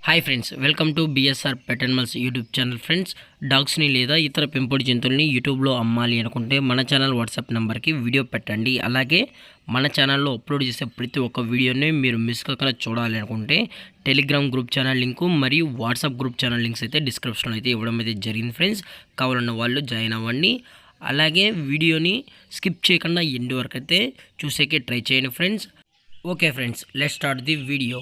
Hi friends, welcome to BSR pet animals YouTube channel. Friends, డాగ్స్ని లేదా ఇతర పెంపుడు జంతువుల్ని యూట్యూబ్లో అమ్మాలి అనుకుంటే మన ఛానల్ వాట్సాప్ నెంబర్కి వీడియో పెట్టండి. అలాగే మన ఛానల్లో అప్లోడ్ చేసే ప్రతి ఒక్క వీడియోని మీరు మిస్ కాకుండా చూడాలి అనుకుంటే టెలిగ్రామ్ గ్రూప్ ఛానల్ లింకు మరియు వాట్సాప్ గ్రూప్ ఛానల్ లింక్స్ అయితే డిస్క్రిప్షన్లో అయితే ఇవ్వడం అయితే జరిగింది. ఫ్రెండ్స్, కావాలన్న వాళ్ళు జాయిన్ అవ్వండి. అలాగే వీడియోని స్కిప్ చేయకుండా ఎండ్ వరకు అయితే చూసేకే ట్రై చేయండి friends. Okay friends, let's start the video.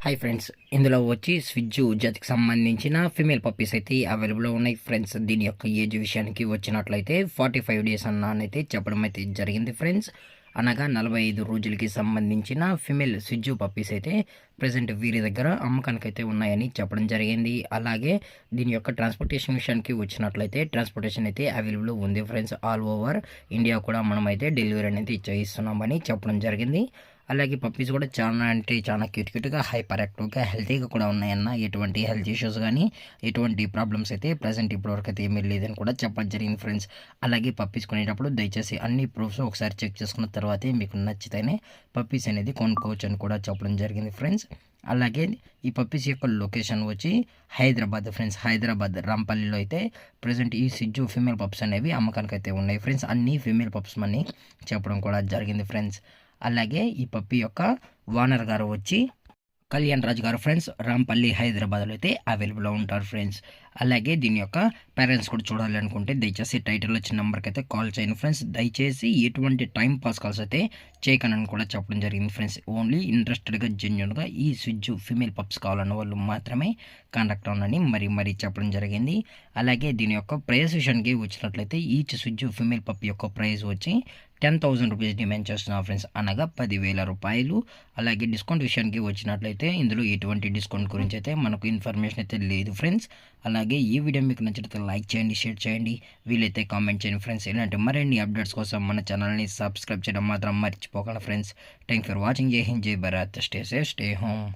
Hi friends, ఇందులో వచ్చి స్విజ్జు జాతికి సంబంధించిన ఫిమేల్ పప్పీస్ అయితే అవైలబుల్లో ఉన్నాయి. ఫ్రెండ్స్, దీని యొక్క ఏజ్ విషయానికి వచ్చినట్లయితే 45 డేస్ అన్నైతే చెప్పడం అయితే జరిగింది. ఫ్రెండ్స్, అనగా 45 రోజులకి సంబంధించిన ఫిమేల్ స్విజ్జు పప్పీస్ అయితే ప్రజెంట్ వీరి దగ్గర అమ్మకానికైతే ఉన్నాయని చెప్పడం జరిగింది. అలాగే దీని యొక్క ట్రాన్స్పోర్టేషన్ విషయానికి వచ్చినట్లయితే ట్రాన్స్పోర్టేషన్ అయితే అవైలబుల్ ఉంది. ఫ్రెండ్స్, ఆల్ ఓవర్ ఇండియా కూడా మనమైతే డెలివరీ అనేది చేయిస్తున్నామని చెప్పడం జరిగింది. అలాగే పప్పీస్ కూడా చాలా అంటే చాలా క్యూట్గా హైపర్ యాక్టివ్గా హెల్తీగా కూడా ఉన్నాయన్న. ఎటువంటి హెల్త్ ఇష్యూస్ కానీ ఎటువంటి ప్రాబ్లమ్స్ అయితే ప్రజెంట్ ఇప్పటివరకు అయితే ఏమీ లేదని కూడా చెప్పడం జరిగింది. ఫ్రెండ్స్, అలాగే పప్పీస్ కొనేటప్పుడు దయచేసి అన్ని ప్రూఫ్స్ ఒకసారి చెక్ చేసుకున్న తర్వాతే మీకు నచ్చితేనే పప్పీస్ అనేది కొనుక్కోవచ్చు అని కూడా చెప్పడం జరిగింది. ఫ్రెండ్స్, అలాగే ఈ పప్పీస్ యొక్క లొకేషన్ వచ్చి హైదరాబాద్. ఫ్రెండ్స్, హైదరాబాద్ రాంపల్లిలో అయితే ప్రజెంట్ ఈ సిజ్జు ఫీమేల్ పప్స్ అనేవి అమ్మకానికి అయితే ఉన్నాయి. ఫ్రెండ్స్, అన్ని ఫీమేల్ పప్స్ అని చెప్పడం కూడా జరిగింది. ఫ్రెండ్స్, అలాగే ఈ పప్పి యొక్క ఓనర్ గారు వచ్చి కళ్యాణ్ రాజు గారు. ఫ్రెండ్స్, రాంపల్లి హైదరాబాద్లో అయితే అవైలబుల్లో ఉంటారు. ఫ్రెండ్స్, అలాగే దీని యొక్క పేరెంట్స్ కూడా చూడాలి అనుకుంటే దయచేసి టైటిల్లో వచ్చిన నెంబర్కి అయితే కాల్ చేయండి. ఫ్రెండ్స్, దయచేసి ఎటువంటి టైం పాస్ కాల్స్ అయితే చేయకనని కూడా చెప్పడం జరిగింది. ఫ్రెండ్స్, ఓన్లీ ఇంట్రెస్టెడ్గా జెన్యున్గా ఈ స్విజ్జు ఫీమేల్ పప్స్ కావాలన్న వాళ్ళు మాత్రమే కాంటాక్ట్ అవ్వనని మరీ చెప్పడం జరిగింది. అలాగే దీని యొక్క ప్రైస్ విషయానికి వచ్చినట్లయితే ఈచ్ స్విజ్జు ఫీమేల్ పప్ యొక్క ప్రైస్ వచ్చి 10,000 రూపీస్ డిమాండ్ చేస్తున్నాం. ఫ్రెండ్స్, అనగా 10,000 రూపాయలు. అలాగే డిస్కౌంట్ విషయానికి వచ్చినట్లయితే ఇందులో ఎటువంటి డిస్కౌంట్ గురించి అయితే మనకు ఇన్ఫర్మేషన్ అయితే లేదు. ఫ్రెండ్స్, అలాగే ఈ వీడియో మీకు నచ్చితే లైక్ చేయండి, షేర్ చేయండి, వీలైతే కామెంట్ చేయండి. ఫ్రెండ్స్, ఇలాంటి మరిన్ని అప్డేట్స్ కోసం మన ఛానల్ని సబ్స్క్రైబ్ చేయడం మాత్రం మర్చిపోకండి. Friends, thank for watching. జై హింద్, జై Bharat, stay safe, stay home.